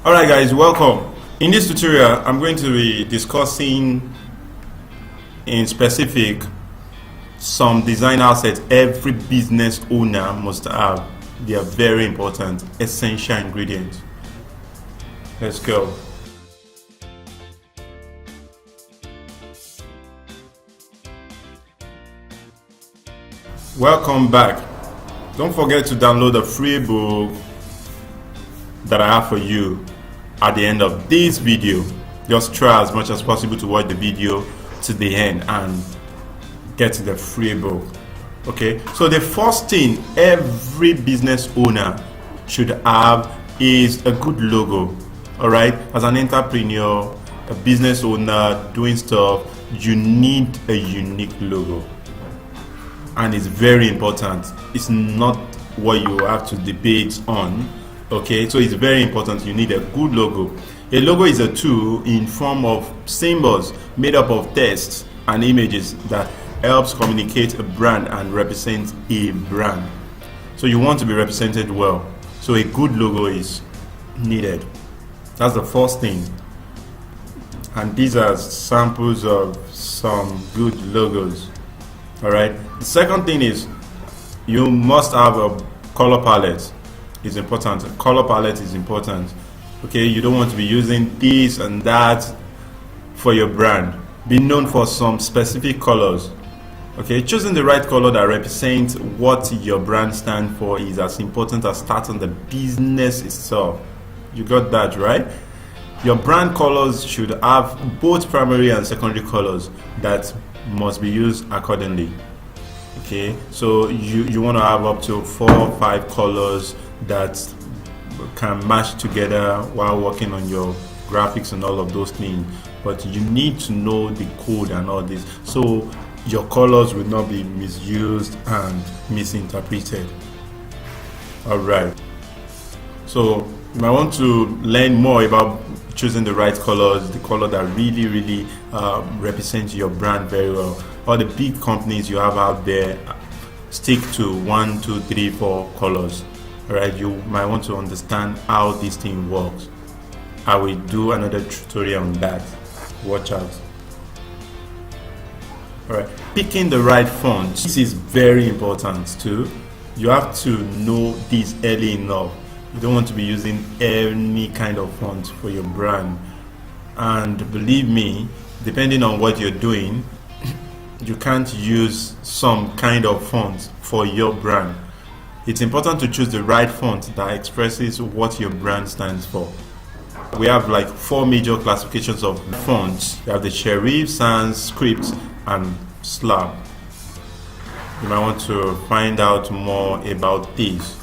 Alright guys, welcome. In this tutorial, I'm going to be discussing in specific some design assets every business owner must have. They are very important, essential ingredients. Let's go. Welcome back. Don't forget to download the free book that I have for you at the end of this video. Just try as much as possible to watch the video to the end and get the free book. Okay, so the first thing every business owner should have is a good logo. All right, as an entrepreneur, a business owner doing stuff, you need a unique logo, and it's very important. It's not what you have to debate on. Okay, so it's very important. You need a good logo. A logo is a tool in form of symbols made up of text and images that helps communicate a brand and represent a brand. So you want to be represented well, so a good logo is needed. That's the first thing, and these are samples of some good logos. All right, the second thing is you must have a color palette. Is important. A color palette is important. Okay, you don't want to be using this and that for your brand. Be known for some specific colors. Okay, choosing the right color that represents what your brand stands for is as important as starting the business itself. You got that right? Your brand colors should have both primary and secondary colors that must be used accordingly. Okay, so you want to have up to 4 or 5 colors that can match together while working on your graphics and all of those things, but you need to know the code and all this, so your colors will not be misused and misinterpreted. All right, so you might want to learn more about choosing the right colors, the color that really represents your brand very well. All the big companies you have out there stick to 1, 2, 3, 4 colors. All right, you might want to understand how this thing works. I will do another tutorial on that. Watch out. All right, picking the right font. This is very important too. You have to know this early enough. You don't want to be using any kind of font for your brand, and believe me, depending on what you're doing, you can't use some kind of font for your brand. It's important to choose the right font that expresses what your brand stands for. We have like 4 major classifications of fonts. You have the serif, sans, script, and slab. You might want to find out more about these.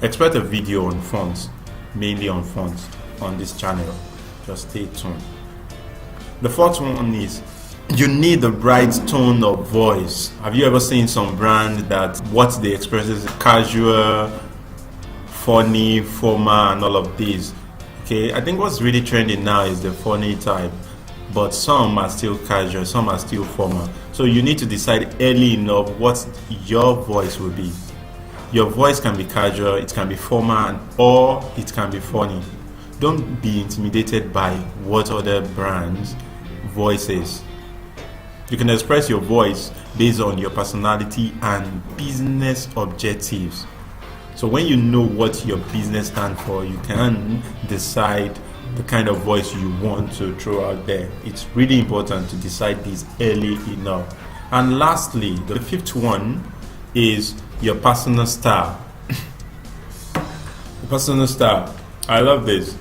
Expect a video on fonts, mainly on fonts, on this channel. Just stay tuned. The fourth one is you need the right tone of voice. Have you ever seen some brand that what they express is casual, funny, formal, and all of these? Okay, I think what's really trending now is the funny type, but some are still casual, some are still formal. So you need to decide early enough what your voice will be. Your voice can be casual, it can be formal, or it can be funny. Don't be intimidated by what other brands' voice is. You can express your voice based on your personality and business objectives. So when you know what your business stands for, you can decide the kind of voice you want to throw out there. It's really important to decide this early enough. And lastly, the fifth one is your personal style. The personal style. I love this,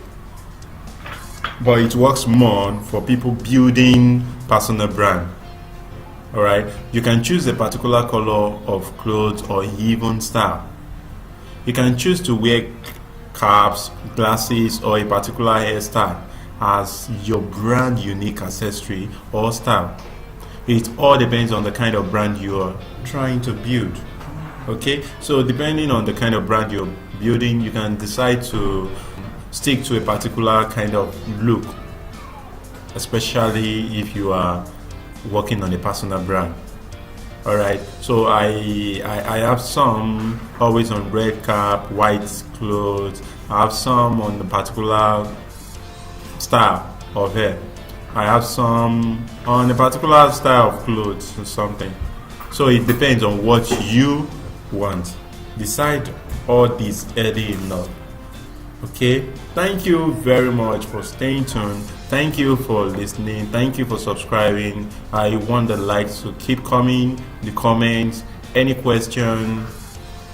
but it works more for people building personal brand. All right, you can choose a particular color of clothes or even style. You can choose to wear caps, glasses, or a particular hairstyle as your brand unique accessory or style. It all depends on the kind of brand you are trying to build. Okay, so depending on the kind of brand you're building, you can decide to stick to a particular kind of look, especially if you are working on a personal brand. All right, so I have some always on red cap, white clothes. I have some on the particular style of hair. I have some on a particular style of clothes or something. So it depends on what you want. Decide all this early enough. Okay, thank you very much for staying tuned. Thank you for listening. Thank you for subscribing. I want the likes to keep coming, the comments, any question,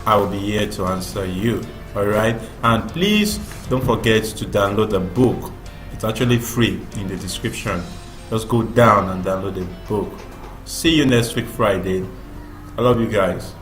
I will be here to answer you. Alright, and please don't forget to download the book. It's actually free in the description. Just go down and download the book. See you next week Friday. I love you guys.